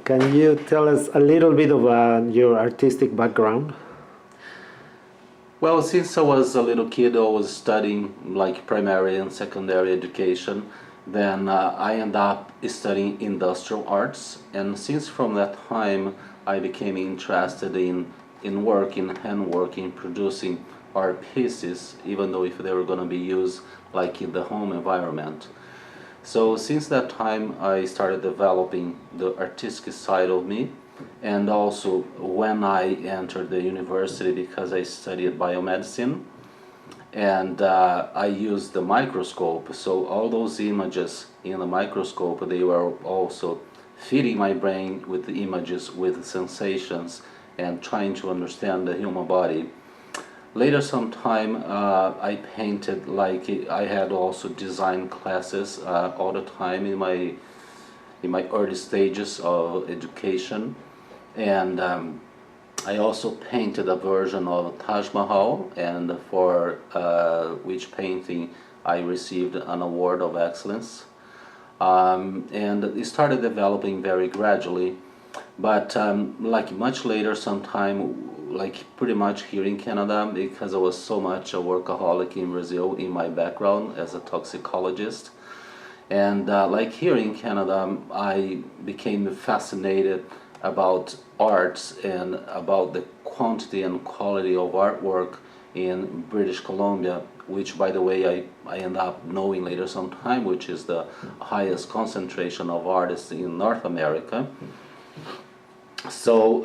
Can you tell us a little bit about your artistic background? Well, since I was a little kid, I was studying like primary and secondary education. Then I ended up studying industrial arts, and since from that time I became interested in working, handwork, in producing art pieces, even though if they were going to be used like in the home environment. So since that time, I started developing the artistic side of me, and also when I entered the university, because I studied biomedicine, and I used the microscope. So all those images in the microscope, they were also feeding my brain with the images, with sensations, and trying to understand the human body. Later sometime I painted, like I had also design classes all the time in my early stages of education, and I also painted a version of Taj Mahal, and for which painting I received an award of excellence. And it started developing very gradually, but like much later sometime, like pretty much here in Canada, because I was so much a workaholic in Brazil in my background as a toxicologist, and like here in Canada, I became fascinated about arts and about the quantity and quality of artwork in British Columbia, which, by the way, I end up knowing later sometime, which is the highest concentration of artists in North America. So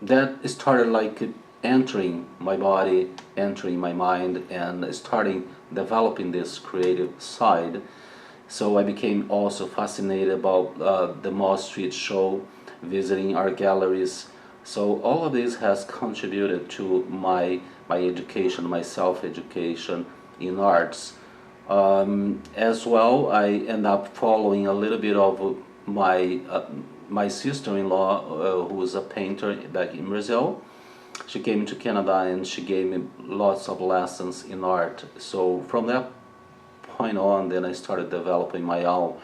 that started like entering my body, entering my mind, and starting developing this creative side. So I became also fascinated about the Mall Street Show, visiting art galleries. So all of this has contributed to my education, my self-education in arts. As well, I end up following a little bit of my sister-in-law, who was a painter back in Brazil. She came to Canada and she gave me lots of lessons in art. So from that point on, then I started developing my own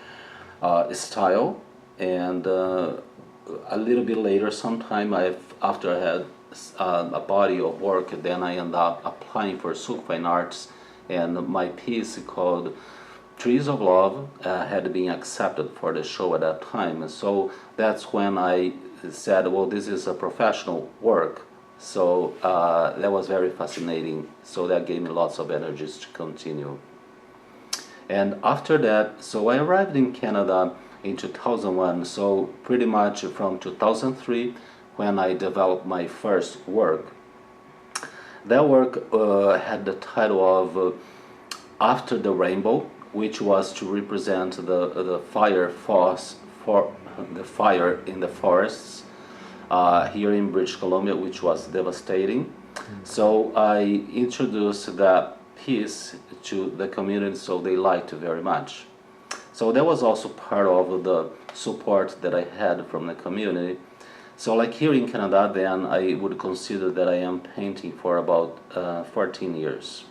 style, and a little bit later, sometime after I had a body of work, then I ended up applying for Silk Fine Arts, and my piece called Trees of Love had been accepted for the show at that time. And so that's when I said, well, this is a professional work. So that was very fascinating. So that gave me lots of energies to continue. And after that, so I arrived in Canada in 2001. So pretty much from 2003, when I developed my first work. That work had the title of After the Rainbow, which was to represent the fire the fire in the forests here in British Columbia, which was devastating. So I introduced that piece to the community, so they liked it very much. So that was also part of the support that I had from the community. So like here in Canada, then I would consider that I am painting for about 14 years.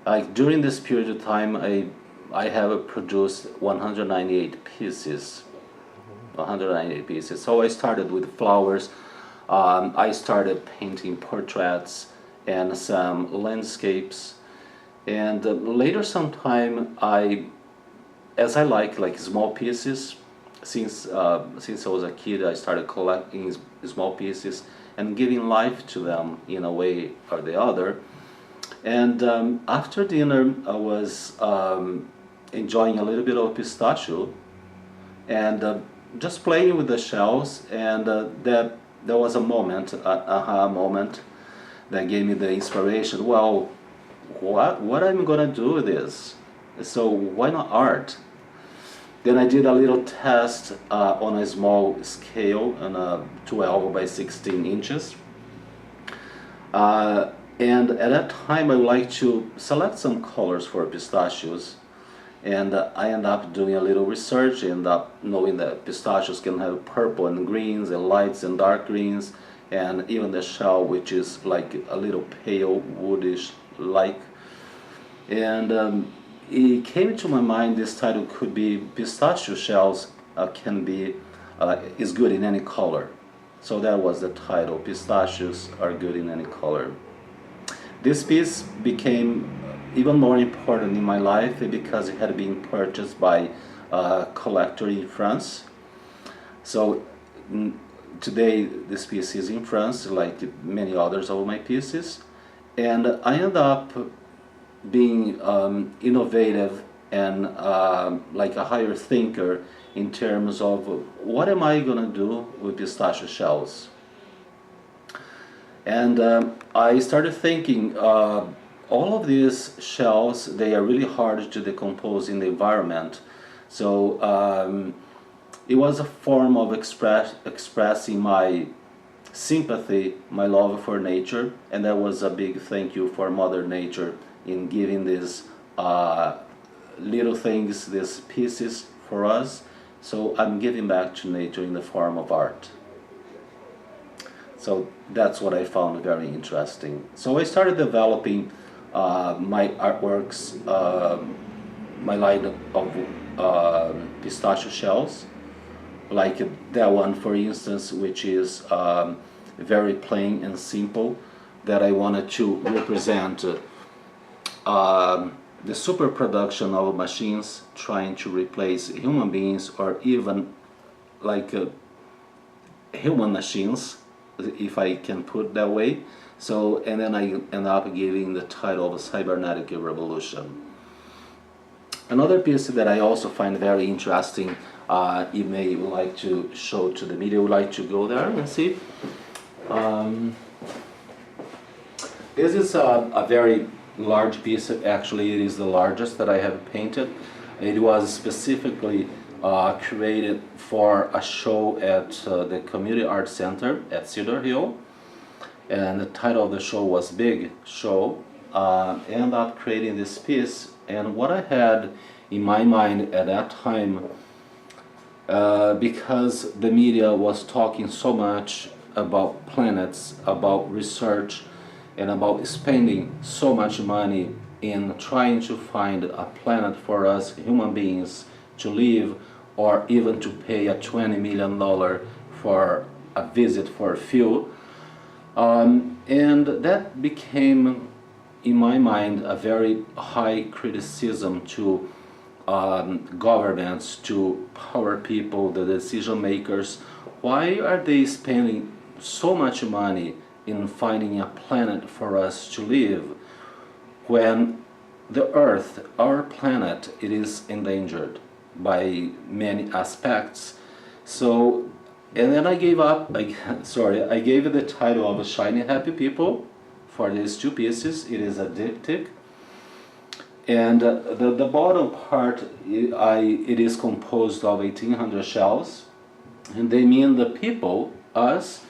Like during this period of time, I have produced 198 pieces. 198 pieces. So I started with flowers. I started painting portraits and some landscapes. And later sometime, as I like small pieces, since I was a kid, I started collecting small pieces and giving life to them in a way or the other. And after dinner, I was enjoying a little bit of pistachio and just playing with the shells, and there was a moment, an aha moment, that gave me the inspiration. Well, what am I gonna do with this? So why not art? Then I did a little test on a small scale, on a 12 by 16 inches. And at that time, I would like to select some colors for pistachios. And I end up doing a little research, end up knowing that pistachios can have purple and greens and lights and dark greens, and even the shell, which is like a little pale woodish like. And it came to my mind this title could be Pistachio Shells is good in any color. So that was the title, Pistachios Are Good in Any Color. This piece became even more important in my life because it had been purchased by a collector in France. So today this piece is in France, like many others of my pieces, and I ended up being innovative and like a higher thinker in terms of what am I gonna do with pistachio shells. And I started thinking, all of these shells, they are really hard to decompose in the environment. So it was a form of expressing my sympathy, my love for nature, and that was a big thank you for Mother Nature in giving these little things, these pieces for us. So I'm giving back to nature in the form of art. So that's what I found very interesting. So I started developing my artworks, my line of pistachio shells, like that one for instance, which is very plain and simple, that I wanted to represent the super production of machines trying to replace human beings, or even like human machines, if I can put it that way. So, and then I end up giving the title of Cybernetic Revolution. Another piece that I also find very interesting, you may like to show to the media, would like to go there and see. This is a very large piece. Actually, it is the largest that I have painted. It was specifically created for a show at the Community Arts Center at Cedar Hill, and the title of the show was Big Show. Ended up creating this piece, and what I had in my mind at that time, because the media was talking so much about planets, about research, and about spending so much money in trying to find a planet for us human beings to live, or even to pay a $20 million for a visit for a few. And that became, in my mind, a very high criticism to governments, to power people, the decision makers. Why are they spending so much money in finding a planet for us to live when the Earth, our planet, it is endangered by many aspects? So, and then I gave up, I gave it the title of Shiny Happy People for these two pieces. It is a diptych. And the bottom part, it is composed of 1,800 shells, and they mean the people, us,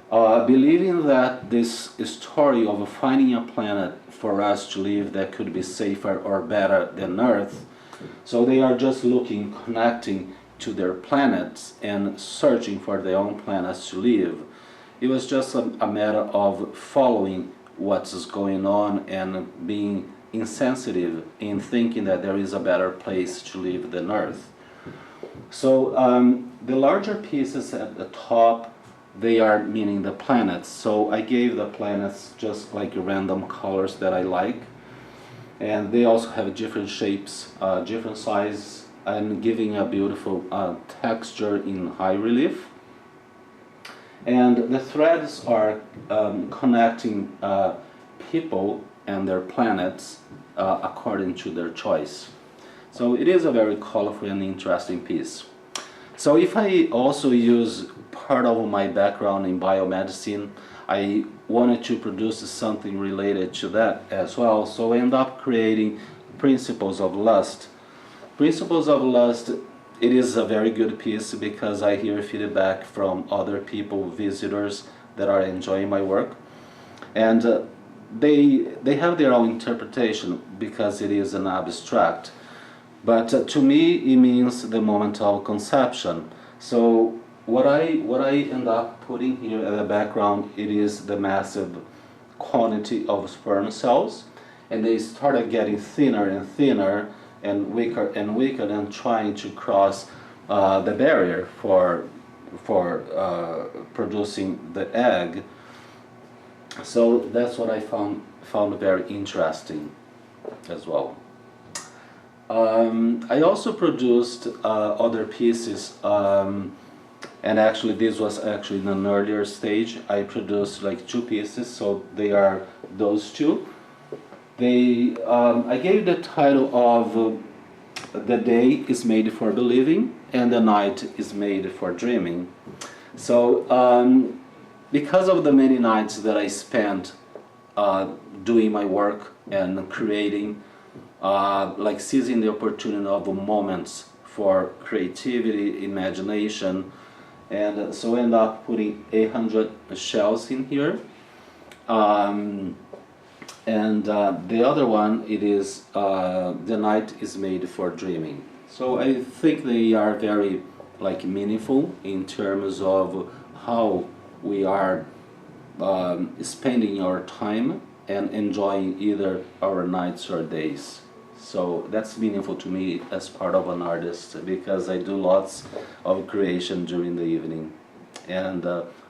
believing that this story of finding a planet for us to live that could be safer or better than Earth. So they are just looking, connecting to their planets and searching for their own planets to live. It was just a matter of following what's going on and being insensitive in thinking that there is a better place to live than Earth. So the larger pieces at the top, they are meaning the planets. So I gave the planets just like random colors that I like. And they also have different shapes, different sizes, and giving a beautiful texture in high relief. And the threads are connecting people and their planets according to their choice. So it is a very colorful and interesting piece. So if I also use part of my background in biomedicine, I wanted to produce something related to that as well. So I end up creating Principles of Lust. Principles of Lust, it is a very good piece because I hear feedback from other people, visitors that are enjoying my work. And they have their own interpretation because it is an abstract. But to me, it means the moment of conception. So what I end up putting here at the background, it is the massive quantity of sperm cells, and they started getting thinner and thinner and weaker and trying to cross the barrier for producing the egg. So that's what I found very interesting as well. I also produced other pieces, and actually this was actually in an earlier stage. I produced like 2 pieces, so they are those 2. I gave the title of The Day is Made for Believing and The Night is Made for Dreaming. So because of the many nights that I spent doing my work and creating, like seizing the opportunity of moments for creativity, imagination, and so I end up putting 800 shells in here. And the other one, it is The Night is Made for Dreaming. So I think they are very like meaningful in terms of how we are spending our time and enjoying either our nights or days. So that's meaningful to me as part of an artist, because I do lots of creation during the evening, and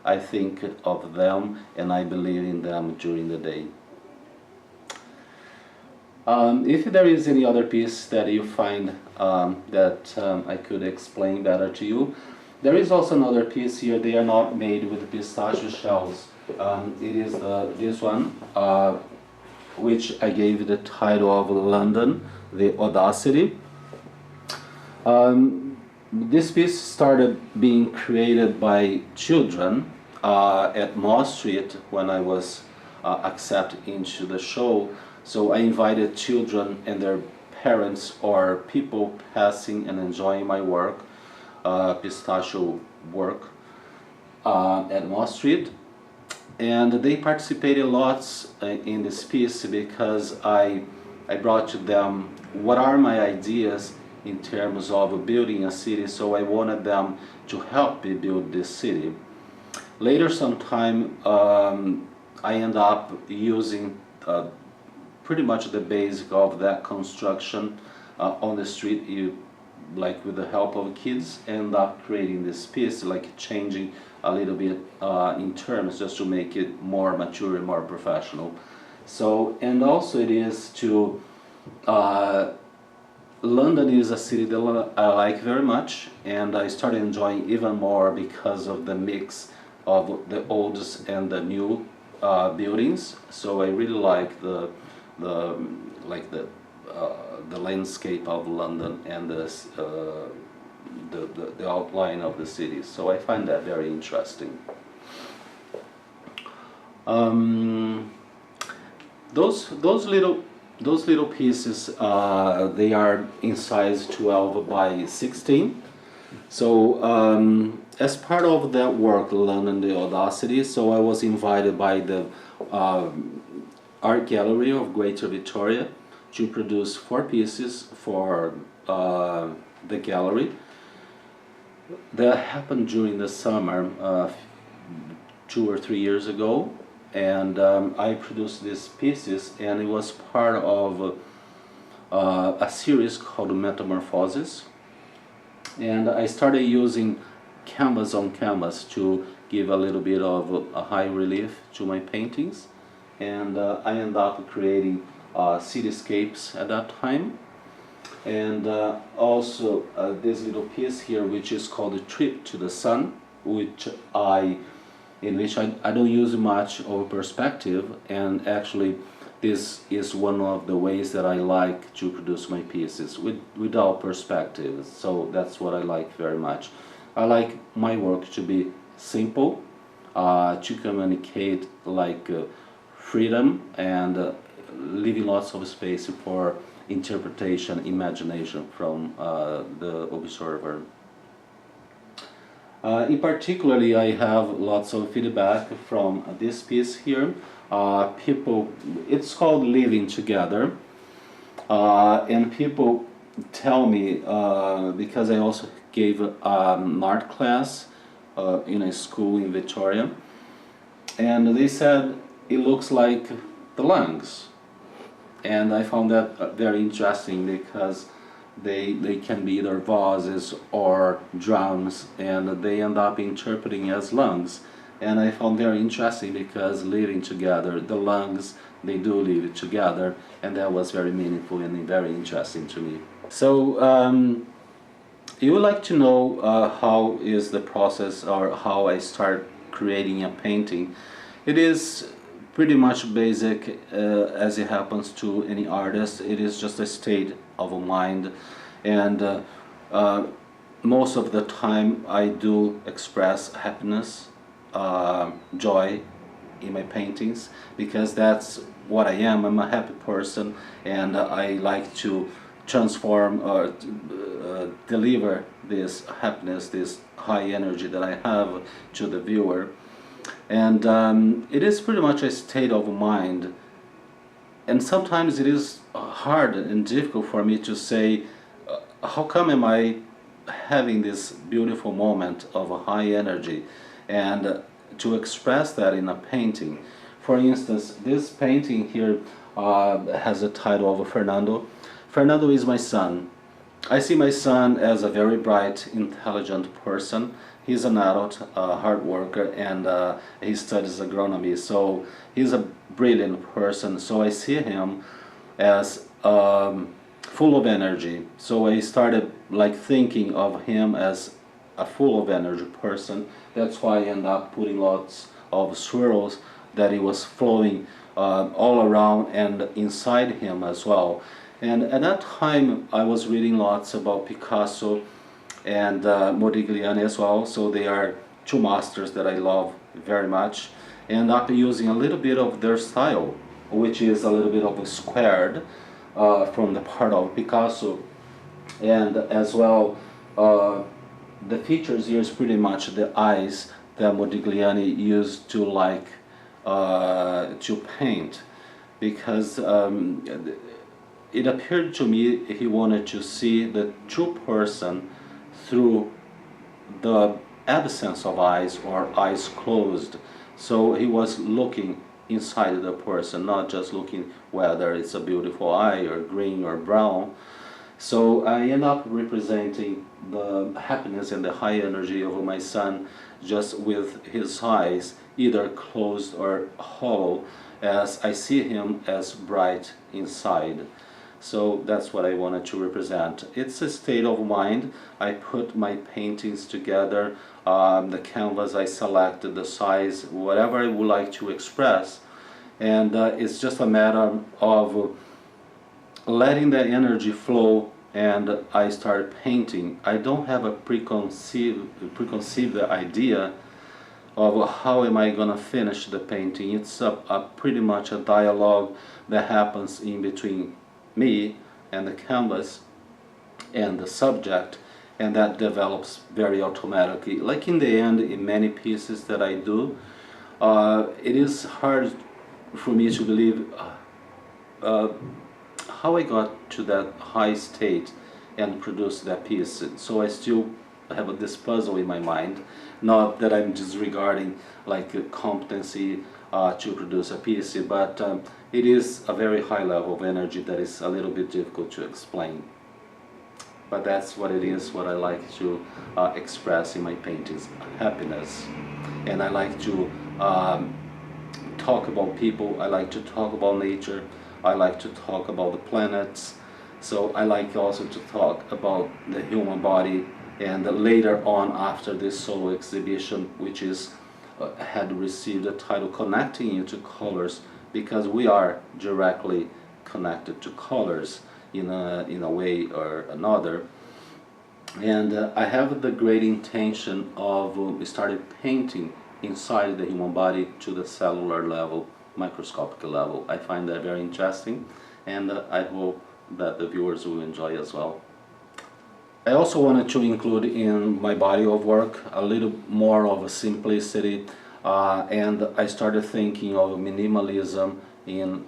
I think of them and I believe in them during the day. If there is any other piece that you find that I could explain better to you, there is also another piece here. They are not made with pistachio shells. It is this one, which I gave the title of London, the Audacity. This piece started being created by children at Mall Street when I was accepted into the show. So I invited children and their parents or people passing and enjoying my work, pistachio work, at Mall Street. And they participated lots in this piece because I brought to them what are my ideas in terms of building a city, so I wanted them to help me build this city. Later sometime I end up using pretty much the basic of that construction on the street. You, like with the help of kids, end up creating this piece, like changing a little bit in terms just to make it more mature and more professional. So, and also it is to London is a city that I like very much, and I started enjoying even more because of the mix of the oldest and the new buildings. So I really like the landscape of London and the outline of the city. So I find that very interesting. Those little pieces, they are in size 12 by 16. So as part of that work, London, the Audacity, so I was invited by the Art Gallery of Greater Victoria to produce 4 pieces for the gallery. That happened during the summer 2 or 3 years ago, and I produced these pieces, and it was part of a series called Metamorphosis. And I started using canvas on canvas to give a little bit of a high relief to my paintings, and I ended up creating cityscapes at that time. And also this little piece here, which is called A Trip to the Sun, in which I don't use much of a perspective, and actually this is one of the ways that I like to produce my pieces without perspective. So that's what I like very much. I like my work to be simple, to communicate like freedom, and leaving lots of space for interpretation, imagination from the observer. In particularly, I have lots of feedback from this piece here. People, it's called Living Together, and people tell me, because I also gave an art class in a school in Victoria, and they said it looks like the lungs. And I found that very interesting, because they can be either vases or drums, and they end up interpreting as lungs. And I found very interesting because living together, the lungs, they do live together, and that was very meaningful and very interesting to me. So you would like to know how is the process or how I start creating a painting. It is pretty much basic as it happens to any artist. It is just a state of mind, and most of the time I do express happiness, joy in my paintings, because that's what I am. I'm a happy person, and I like to transform or deliver this happiness, this high energy that I have to the viewer. And it is pretty much a state of mind, and sometimes it is hard and difficult for me to say how come am I having this beautiful moment of a high energy, and to express that in a painting. For instance, this painting here has the title of Fernando. Fernando is my son. I see my son as a very bright, intelligent person. He's an adult, hard worker, and he studies agronomy, so he's a brilliant person. So I see him as full of energy. So I started like thinking of him as a full of energy person. That's why I end up putting lots of swirls that it was flowing all around and inside him as well. And at that time I was reading lots about Picasso and Modigliani as well, so they are two masters that I love very much, and I'm using a little bit of their style, which is a little bit of a squared from the part of Picasso, and as well the features here is pretty much the eyes that Modigliani used to to paint, because it appeared to me he wanted to see the true person through the absence of eyes or eyes closed. So he was looking inside the person, not just looking whether it's a beautiful eye or green or brown. So I end up representing the happiness and the high energy of my son just with his eyes either closed or hollow, as I see him as bright inside. So that's what I wanted to represent. It's a state of mind. I put my paintings together, the canvas I selected, the size, whatever I would like to express, and it's just a matter of letting the energy flow, and I start painting. I don't have a preconceived idea of how am I gonna finish the painting. It's a pretty much a dialogue that happens in between me and the canvas and the subject, and that develops very automatically. Like in the end, in many pieces that I do, it is hard for me to believe how I got to that high state and produced that piece. So I still have this puzzle in my mind, not that I'm disregarding like a competency to produce a piece, but it is a very high level of energy that is a little bit difficult to explain. But that's what it is, what I like to express in my paintings, happiness. And I like to talk about people, I like to talk about nature, I like to talk about the planets. So I like also to talk about the human body, and later on after this solo exhibition, which is had received the title Connecting You to Colors, because we are directly connected to colors in a way or another. And I have the great intention of starting painting inside the human body to the cellular level, microscopic level. I find that very interesting, and I hope that the viewers will enjoy as well. I also wanted to include in my body of work a little more of a simplicity, and I started thinking of minimalism in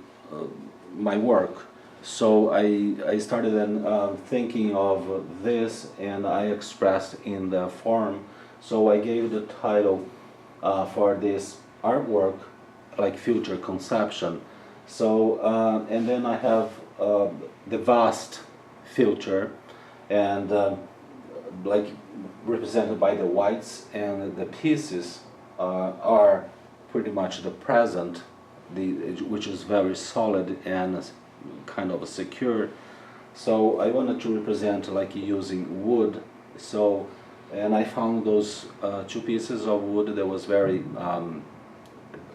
my work. So I started then thinking of this, and I expressed in the form. So I gave the title for this artwork like Future Conception. So and then I have the vast future, and like represented by the whites, and the pieces are pretty much the present, which is very solid and kind of secure. So I wanted to represent like using wood. So, and I found those two pieces of wood that was very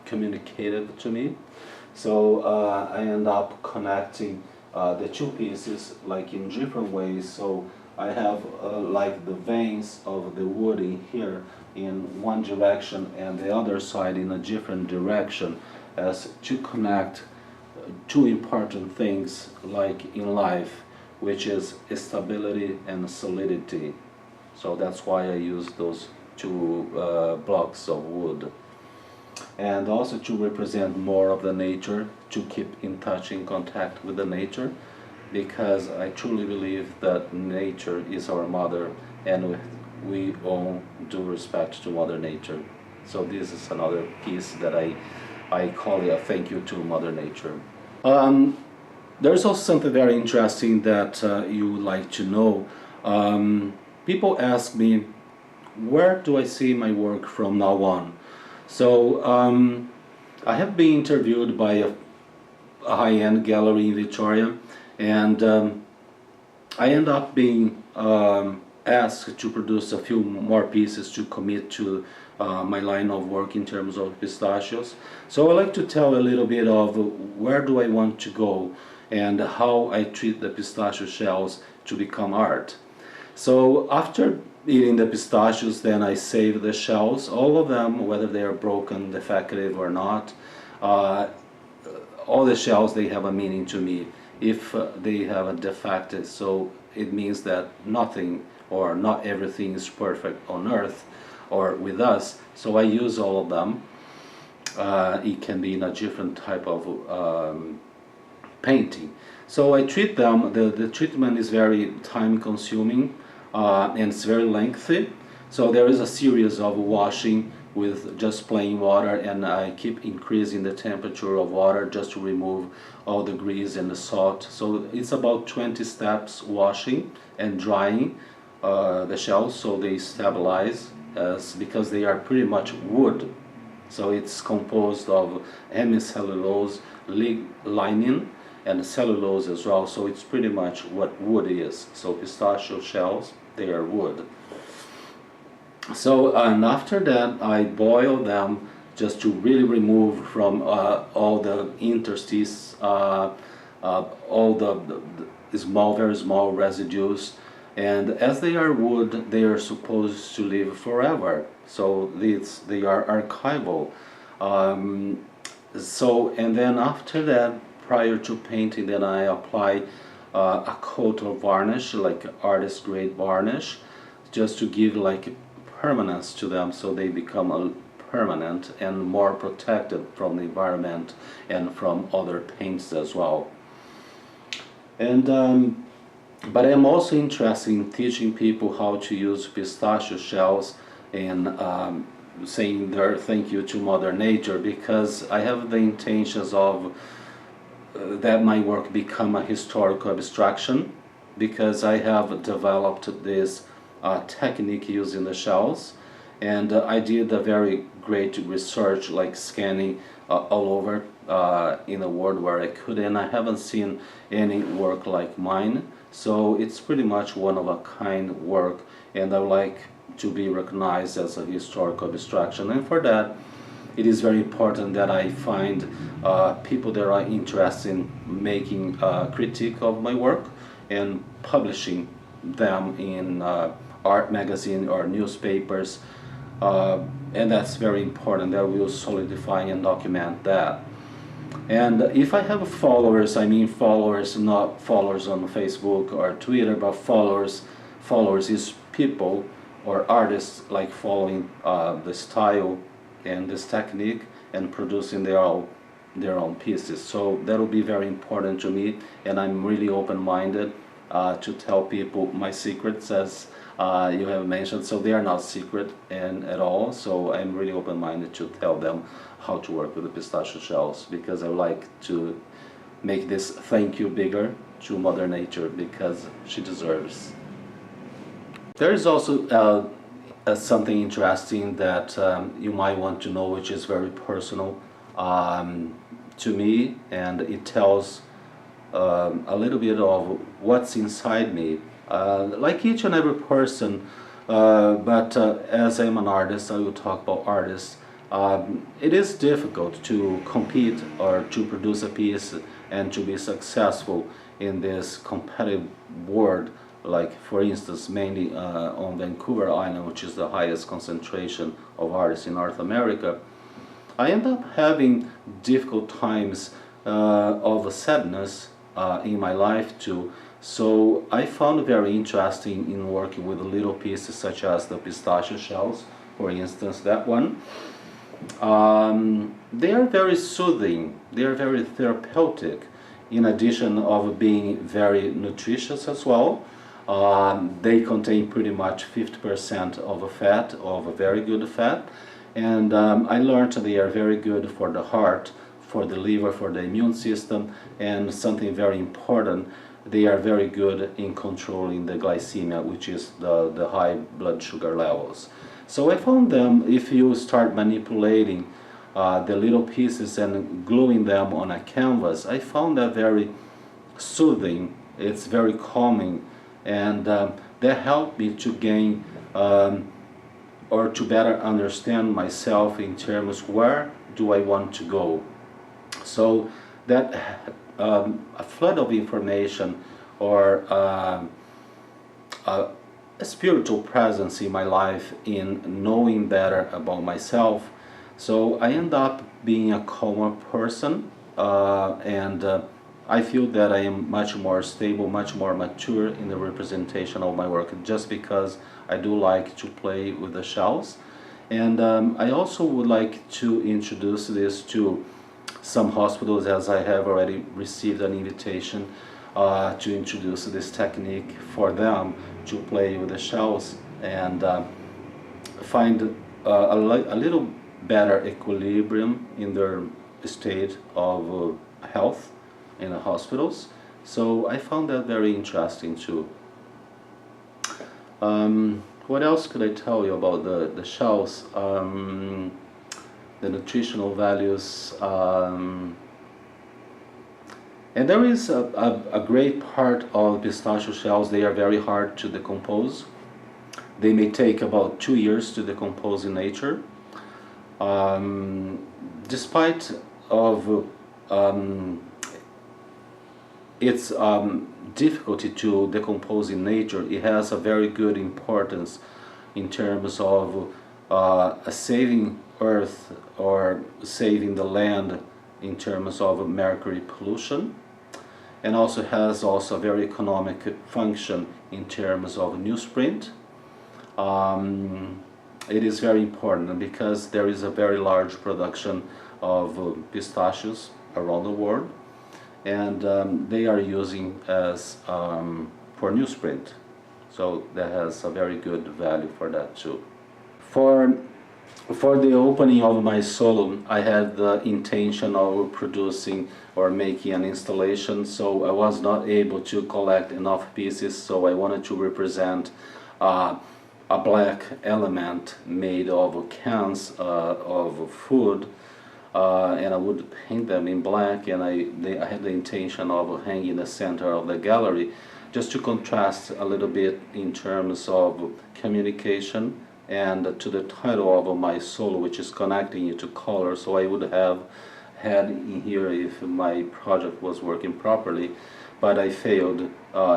communicative to me. So I end up connecting the two pieces like in different ways. So I have like the veins of the wood in here in one direction and the other side in a different direction, as to connect two important things like in life, which is stability and solidity. So that's why I use those two blocks of wood. And also to represent more of the nature, to keep in touch, in contact with the nature, because I truly believe that nature is our mother, and we owe due respect to Mother Nature. So this is another piece that I call it a thank you to Mother Nature. There's also something very interesting that you would like to know. People ask me, where do I see my work from now on? So I have been interviewed by a high-end gallery in Victoria, and I end up being asked to produce a few more pieces to commit to my line of work in terms of pistachios. So I'd like to tell a little bit of where do I want to go and how I treat the pistachio shells to become art. So after eating the pistachios, then I save the shells, all of them, whether they are broken, defective or not. All the shells, they have a meaning to me. If they have a defect, so it means that nothing or not everything is perfect on earth or with us. So I use all of them. It can be in a different type of painting. So I treat them, the treatment is very time consuming and it's very lengthy. So there is a series of washing with just plain water, and I keep increasing the temperature of water just to remove all the grease and the salt. So it's about 20 steps washing and drying the shells so they stabilize, because they are pretty much wood. So it's composed of hemicellulose, lignin, and cellulose as well. So it's pretty much what wood is. So pistachio shells, they are wood. So and after that I boil them just to really remove from all the interstices, all the small, very small residues. And as they are wood, they are supposed to live forever. So they are archival. So and then after that, prior to painting, then I apply a coat of varnish, like artist grade varnish, just to give like permanence to them, so they become permanent and more protected from the environment and from other paints as well. And but I'm also interested in teaching people how to use pistachio shells and saying their thank you to Mother Nature, because I have the intentions of that my work become a historical abstraction, because I have developed this technique using the shells, and I did a very great research, like scanning all over in the world where I could, and I haven't seen any work like mine. So it's pretty much one of a kind work, and I would like to be recognized as a historical abstraction. And for that, it is very important that I find people that are interested in making a critique of my work and publishing them in art magazine or newspapers, and that's very important. That will solidify and document that. And if I have followers, I mean followers, not followers on Facebook or Twitter, but followers is people or artists like following the style and this technique and producing their own pieces. So that will be very important to me, and I'm really open-minded to tell people my secrets, as you have mentioned. So they are not secret at all. So I'm really open-minded to tell them how to work with the pistachio shells, because I would like to make this thank you bigger to Mother Nature, because she deserves. There is also something interesting that you might want to know, which is very personal to me, and it tells a little bit of what's inside me. Like each and every person, but as I'm an artist, I will talk about artists. It is difficult to compete or to produce a piece and to be successful in this competitive world, like for instance mainly on Vancouver Island, which is the highest concentration of artists in North America. I end up having difficult times of sadness in my life too. So I found very interesting in working with little pieces such as the pistachio shells, for instance, that one. They are very soothing, they are very therapeutic, in addition of being very nutritious as well. They contain pretty much 50% of a fat, of a very good fat, and I learned they are very good for the heart, for the liver, for the immune system, and something very important, they are very good in controlling the glycemia, which is the high blood sugar levels. So I found them, if you start manipulating the little pieces and gluing them on a canvas, I found that very soothing, it's very calming, and that helped me to gain or to better understand myself in terms where do I want to go. So that a flood of information or a spiritual presence in my life in knowing better about myself. So I end up being a calmer person, and I feel that I am much more stable, much more mature in the representation of my work, just because I do like to play with the shells. And I also would like to introduce this to some hospitals, as I have already received an invitation to introduce this technique for them to play with the shells and find a little better equilibrium in their state of health in the hospitals. So I found that very interesting too. What else could I tell you about the shells? The nutritional values, and there is a great part of pistachio shells. They are very hard to decompose. They may take about 2 years to decompose in nature. Despite of its difficulty to decompose in nature, it has a very good importance in terms of saving Earth or saving the land in terms of mercury pollution, and also has also a very economic function in terms of newsprint. It is very important because there is a very large production of pistachios around the world, and they are using as for newsprint, so that has a very good value for that too. For the opening of my solo, I had the intention of producing or making an installation, so I was not able to collect enough pieces, so I wanted to represent a black element made of cans of food, and I would paint them in black, and I had the intention of hanging in the center of the gallery, just to contrast a little bit in terms of communication and to the title of my solo, which is connecting you to color. So I would have had in here if my project was working properly, but I failed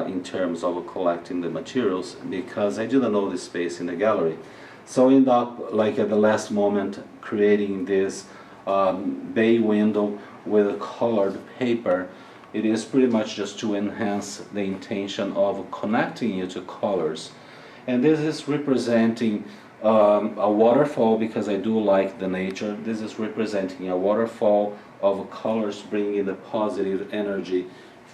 in terms of collecting the materials because I didn't know the space in the gallery. So I ended up, like at the last moment, creating this bay window with a colored paper. It is pretty much just to enhance the intention of connecting you to colors. And this is representing a waterfall, because I do like the nature. This is representing a waterfall of colors, bringing the positive energy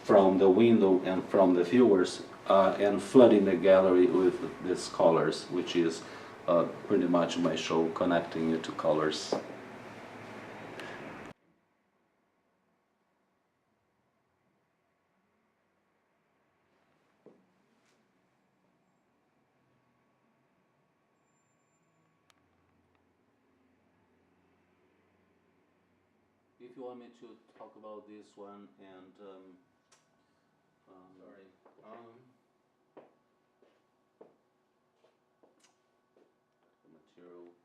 from the window and from the viewers, and flooding the gallery with these colors, which is pretty much my show, connecting you to colors. if you want me to talk about this one and Sorry. the material.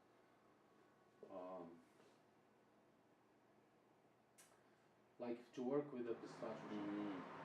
Like to work with the pistachio.